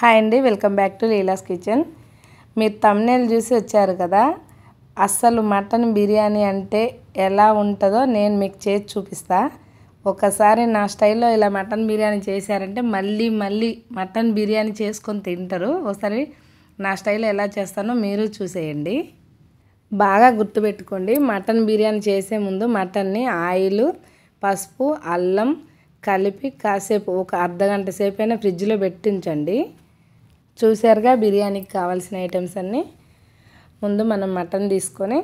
Hi అండి, welcome back to Leela's kitchen. మీరు thumbnail చూసి వచ్చారు కదా. అస్సలు మటన్ బిర్యానీ అంటే ఎలా ఉంటుందో నేను మీకు చేసి చూపిస్తా. ఒకసారి నా స్టైల్లో ఇలా మటన్ బిర్యానీ చేశారంటే మళ్ళీ మటన్ బిర్యానీ చేసుకొని తింటారు. ఒకసారి నా స్టైల్లో ఎలా చేస్తానో మీరు చూసేయండి. బాగా గుర్తుపెట్టుకోండి, మటన్ బిర్యానీ చేసే ముందు మటన్ని ఆయిల్, పసుపు, అల్లం కలిపి కాసేపు ఒక అర్ధగంట సేపు అయినా ఫ్రిడ్జ్లో పెట్టించండి. చూసారుగా బిర్యానీకి కావాల్సిన ఐటమ్స్ అన్నీ. ముందు మనం మటన్ తీసుకొని,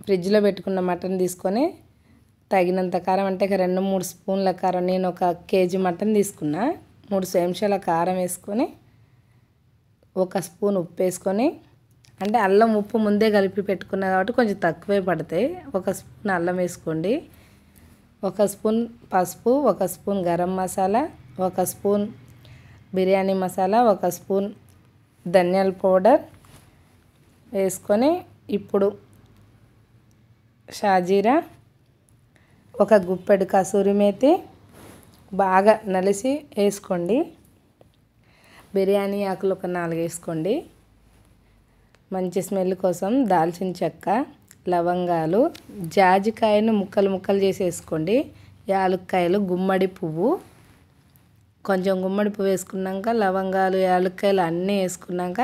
ఫ్రిడ్జ్లో పెట్టుకున్న మటన్ తీసుకొని తగినంత కారం, అంటే 2-3 స్పూన్ల కారం, నేను 1 కేజీ మటన్ తీసుకున్నా. 3 చెంచాల కారం వేసుకొని, 1 స్పూన్ ఉప్పు వేసుకొని, అంటే అల్లం ఉప్పు ముందే కలిపి పెట్టుకున్నా కాబట్టి కొంచెం తక్కువే పడతాయి. 1 స్పూన్ అల్లం వేసుకోండి, 1 స్పూన్ పసుపు, 1 spoon garam masala, 1 spoon biryani masala, 1 spoon ధనియాల పౌడర్ వేసుకొని, ఇప్పుడు షాజీరా, 1 గుప్పెడు కసూరి మేతి బాగా నలిసి వేసుకోండి. బిర్యానీ ఆకులు 4 వేసుకోండి. మంచి స్మెల్ కోసం దాల్చిన చెక్క, లవంగాలు, జాజికాయను ముక్కలు చేసి వేసుకోండి. యాలక్కాయలు, గుమ్మడి పువ్వు, కొంచెం గుమ్మడి పువ్వు వేసుకున్నాక లవంగాలు, యాలక్కాయలు అన్నీ వేసుకున్నాక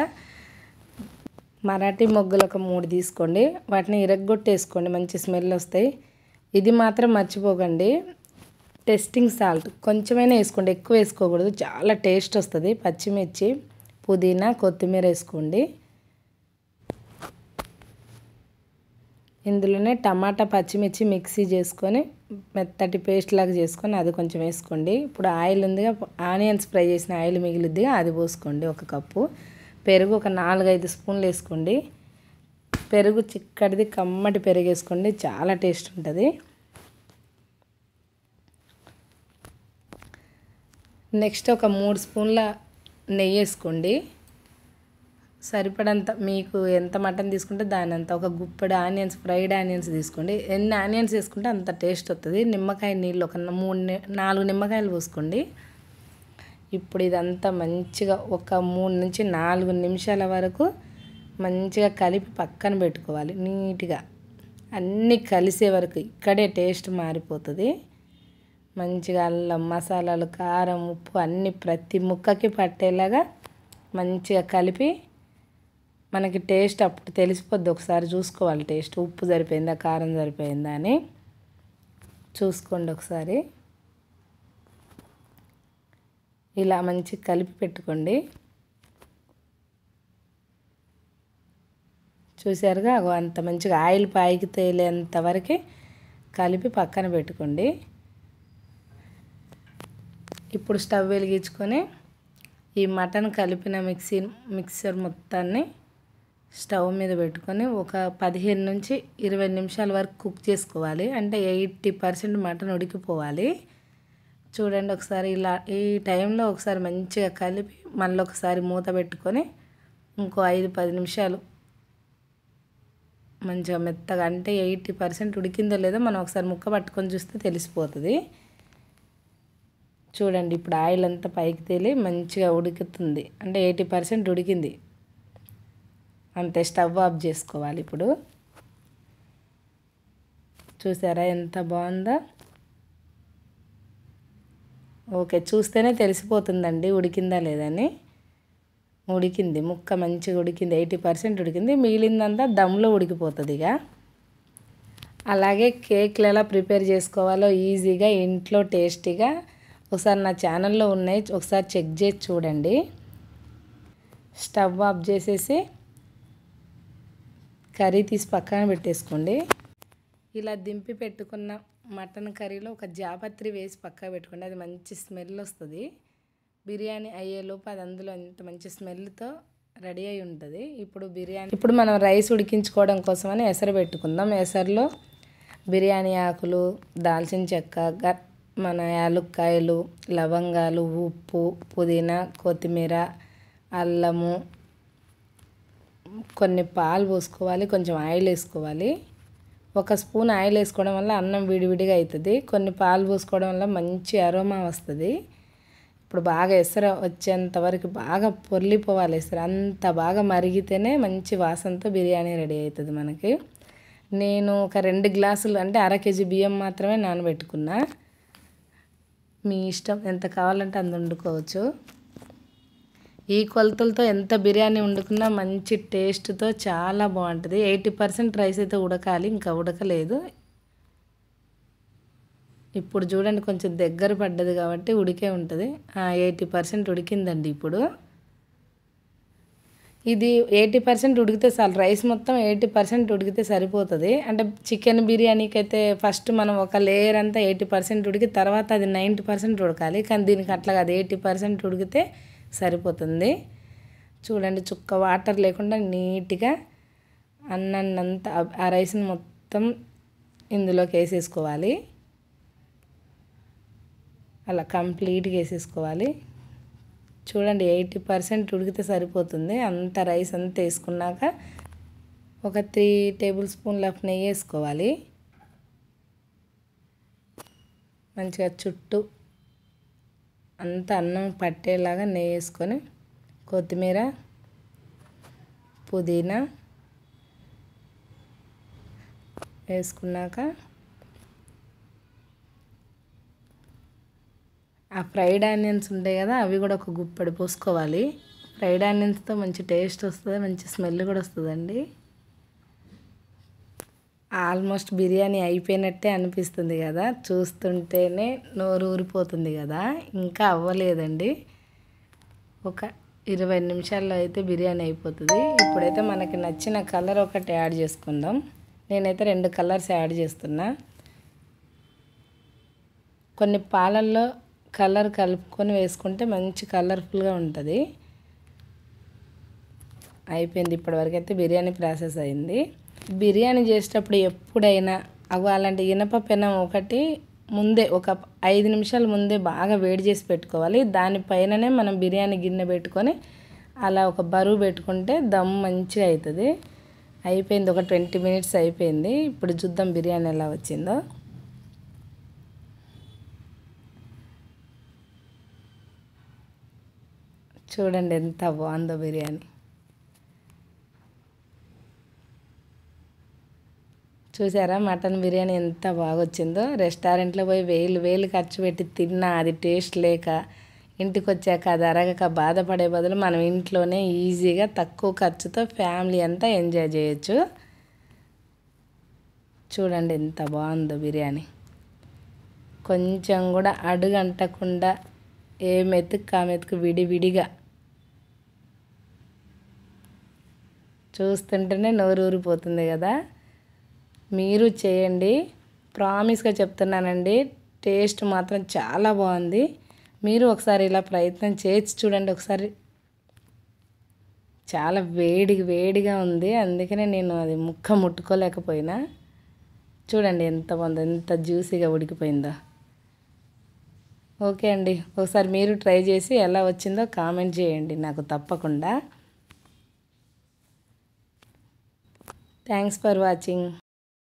మరాఠీ మొగ్గులు 3 తీసుకోండి. వాటిని ఇరగ్గొట్టేసుకోండి, మంచి స్మెల్ వస్తాయి. ఇది మాత్రం మర్చిపోకండి, టేస్టింగ్ సాల్ట్ కొంచెమైనా వేసుకోండి, ఎక్కువ వేసుకోకూడదు, చాలా టేస్ట్ వస్తుంది. పచ్చిమిర్చి, పుదీనా, కొత్తిమీర వేసుకోండి. ఇందులోనే టమాటా, పచ్చిమిర్చి మిక్సీ చేసుకొని మెత్తటి పేస్ట్ లాగా చేసుకొని అది కొంచెం వేసుకోండి. ఇప్పుడు ఆయిల్ ఉందిగా, ఆనియన్స్ ఫ్రై చేసిన ఆయిల్ మిగిలిద్దిగా అది పోసుకోండి. 1 కప్పు పెరుగు, 4-5 స్పూన్లు వేసుకోండి. పెరుగు చిక్కటిది కమ్మటి పెరుగు వేసుకోండి, చాలా టేస్ట్ ఉంటుంది. నెక్స్ట్ 3 స్పూన్ల నెయ్యి వేసుకోండి. సరిపడంత, మీకు ఎంత మటన్ తీసుకుంటే దానంత. 1 గుప్పెడు ఆనియన్స్, ఫ్రైడ్ ఆనియన్స్ తీసుకోండి. ఎన్ని ఆనియన్స్ వేసుకుంటే అంత టేస్ట్ వస్తుంది. నిమ్మకాయ నీళ్ళు 4 నిమ్మకాయలు పోసుకోండి. ఇప్పుడు ఇదంతా మంచిగా 3-4 నిమిషాల వరకు మంచిగా కలిపి పక్కన పెట్టుకోవాలి. నీట్గా అన్నీ కలిసే వరకు, ఇక్కడే టేస్ట్ మారిపోతుంది. మంచిగా అల్లం, మసాలాలు, కారం, ఉప్పు అన్నీ ప్రతి ముక్కకి పట్టేలాగా మంచిగా కలిపి, మనకి టేస్ట్ అప్పుడు తెలిసిపోద్ది. ఒకసారి చూసుకోవాలి టేస్ట్, ఉప్పు సరిపోయిందా, కారం సరిపోయిందా అని చూసుకోండి ఒకసారి. ఇలా మంచిగా కలిపి పెట్టుకోండి. చూసారుగా, అంత మంచిగా ఆయిల్ పైకి తేలేంత వరకు కలిపి పక్కన పెట్టుకోండి. ఇప్పుడు స్టవ్ వెలిగించుకొని ఈ మటన్ కలిపిన మిక్సర్ మొత్తాన్ని స్టవ్ మీద పెట్టుకొని 15-20 నిమిషాల వరకు కుక్ చేసుకోవాలి. అంటే 80% మటన్ ఉడికిపోవాలి. చూడండి ఒకసారి, ఇలా ఈ టైంలో ఒకసారి మంచిగా కలిపి మళ్ళీ ఒకసారి మూత పెట్టుకొని ఇంకో 5-10 నిమిషాలు మంచిగా మెత్తగా, అంటే 80% ఉడికిందో లేదో మనం ఒకసారి ముక్క పట్టుకొని చూస్తే తెలిసిపోతుంది. చూడండి, ఇప్పుడు ఆయిల్ అంతా పైకి తేలి మంచిగా ఉడుకుతుంది, అంటే 80% ఉడికింది. అంతే, స్టవ్ ఆఫ్ చేసుకోవాలి. ఇప్పుడు చూసారా ఎంత బాగుందో. ఓకే, చూస్తేనే తెలిసిపోతుందండి ఉడికిందా లేదని. ఉడికింది, ముక్క మంచిగా ఉడికింది, 80% ఉడికింది. మిగిలిందంతా దమ్లో ఉడికిపోతుంది. ఇక అలాగే కేక్లు ఎలా ప్రిపేర్ చేసుకోవాలో ఈజీగా ఇంట్లో టేస్టీగా ఒకసారి నా ఛానల్లో ఉన్నాయి, ఒకసారి చెక్ చేసి చూడండి. స్టవ్ ఆఫ్ చేసేసి కర్రీ తీసి పక్కన పెట్టేసుకోండి. ఇలా దింపి పెట్టుకున్న మటన్ కర్రీలో 1 జాపత్రి వేసి పక్కన పెట్టుకోండి, అది మంచి స్మెల్ వస్తుంది. బిర్యానీ అయ్యేలోపు అది అందులో ఎంత మంచి స్మెల్తో రెడీ అయి ఉంటుంది. ఇప్పుడు మనం రైస్ ఉడికించుకోవడం కోసమని ఎసరు పెట్టుకుందాం. ఎసరులో బిర్యానీ ఆకులు, దాల్చిన చెక్క, మన యాలక్కాయలు, లవంగాలు, ఉప్పు, పుదీనా, కొత్తిమీర, అల్లము, కొన్ని పాలు పోసుకోవాలి, కొంచెం ఆయిల్ వేసుకోవాలి. 1 స్పూన్ ఆయిల్ వేసుకోవడం వల్ల అన్నం విడివిడిగా అవుతుంది. కొన్ని పాలు పోసుకోవడం వల్ల మంచి అరోమా వస్తుంది. అప్పుడు బాగా ఎసరు వచ్చేంత వరకు బాగా పొర్లిపోవాలి ఎసరు. అంత బాగా మరిగితేనే మంచి వాసనతో బిర్యానీ రెడీ అవుతుంది మనకి. నేను ఒక 2 గ్లాసులు అంటే 1/2 కేజీ బియ్యం మాత్రమే నానబెట్టుకున్నా. మీ ఇష్టం, ఎంత కావాలంటే అంత వండుకోవచ్చు. ఈ కొలతలతో ఎంత బిర్యానీ వండుకున్నా మంచి టేస్ట్తో చాలా బాగుంటుంది. 80% రైస్ అయితే ఉడకాలి, ఇంకా ఉడకలేదు. ఇప్పుడు చూడండి కొంచెం దగ్గర పడ్డది కాబట్టి ఉడికే ఉంటుంది. 80% ఉడికిందండి. ఇప్పుడు ఇది 80% ఉడికితే చాలు, రైస్ మొత్తం 80% ఉడికితే సరిపోతుంది. అంటే చికెన్ బిర్యానీకి అయితే ఫస్ట్ మనం ఒక లేయర్ అంతా 80% ఉడికి తర్వాత అది 90% ఉడకాలి. కానీ దీనికి అట్లా కాదు, 80% ఉడికితే సరిపోతుంది. చూడండి చుక్క వాటర్ లేకుండా నీట్గా అన్నంతా ఆ రైస్ని మొత్తం ఇందులోకి వేసేసుకోవాలి. అలా కంప్లీట్గా వేసేసుకోవాలి. చూడండి 80% ఉడికితే సరిపోతుంది. అంత రైస్ అంతా వేసుకున్నాక ఒక 3 టేబుల్ స్పూన్ల నెయ్యి వేసుకోవాలి. మంచిగా చుట్టూ అంత అన్నం పట్టేలాగా నెయ్యి వేసుకొని కొత్తిమీర, పుదీనా వేసుకున్నాక ఆ ఫ్రైడ్ ఆనియన్స్ ఉంటాయి కదా, అవి కూడా ఒక గుప్పెడు పోసుకోవాలి. ఫ్రైడ్ ఆనియన్స్తో మంచి టేస్ట్ వస్తుంది, మంచి స్మెల్ కూడా వస్తుందండి. ఆల్మోస్ట్ బిర్యానీ అయిపోయినట్టే అనిపిస్తుంది కదా, చూస్తుంటేనే నోరు ఊరిపోతుంది కదా. ఇంకా అవ్వలేదండి, ఒక 20 నిమిషాల్లో అయితే బిర్యానీ అయిపోతుంది. ఇప్పుడైతే మనకి నచ్చిన కలర్ ఒకటి యాడ్ చేసుకుందాం. నేనైతే 2 కలర్స్ యాడ్ చేస్తున్నా. కొన్ని పాలల్లో కలర్ కలుపుకొని వేసుకుంటే మంచి కలర్ఫుల్గా ఉంటుంది. అయిపోయింది, ఇప్పటివరకు అయితే బిర్యానీ ప్రాసెస్ అయింది. బిర్యానీ చేసేటప్పుడు ఎప్పుడైనా అలాంటి ఇనప పెనం ఒకటి ముందే ఒక 5 నిమిషాల ముందే బాగా వేడి చేసి పెట్టుకోవాలి. దానిపైననే మనం బిర్యానీ గిన్నె పెట్టుకొని అలా ఒక బరువు పెట్టుకుంటే దమ్ మంచిగా అవుతుంది. అయిపోయింది, ఒక 20 మినిట్స్ అయిపోయింది. ఇప్పుడు చూద్దాం బిర్యానీ ఎలా వచ్చిందో. చూడండి ఎంత బాగుందో బిర్యానీ. చూసారా మటన్ బిర్యానీ ఎంత బాగా వచ్చిందో. రెస్టారెంట్లో పోయి వేలు ఖర్చు పెట్టి తిన్నా అది టేస్ట్ లేక ఇంటికి వచ్చాక అది అరగక బాధపడే బదులు మనం ఇంట్లోనే ఈజీగా తక్కువ ఖర్చుతో ఫ్యామిలీ అంతా ఎంజాయ్ చేయొచ్చు. చూడండి ఎంత బాగుందో బిర్యానీ. కొంచెం కూడా అడుగు అంటకుండా ఏ మెతుకు ఆ మెతుకు విడివిడిగా చూస్తుంటేనే నోరు ఊరిపోతుంది కదా. మీరు చేయండి, ప్రామిస్గా చెప్తున్నానండి, టేస్ట్ మాత్రం చాలా బాగుంది. మీరు ఒకసారి ఇలా ప్రయత్నం చేసి చూడండి ఒకసారి. చాలా వేడిగా ఉంది, అందుకనే నేను అది ముక్క ముట్టుకోలేకపోయినా. చూడండి ఎంత బాగుందో, ఎంత జ్యూసీగా ఉడికిపోయిందో. ఓకే అండి, ఒకసారి మీరు ట్రై చేసి ఎలా వచ్చిందో కామెంట్ చేయండి నాకు తప్పకుండా. Thanks for watching.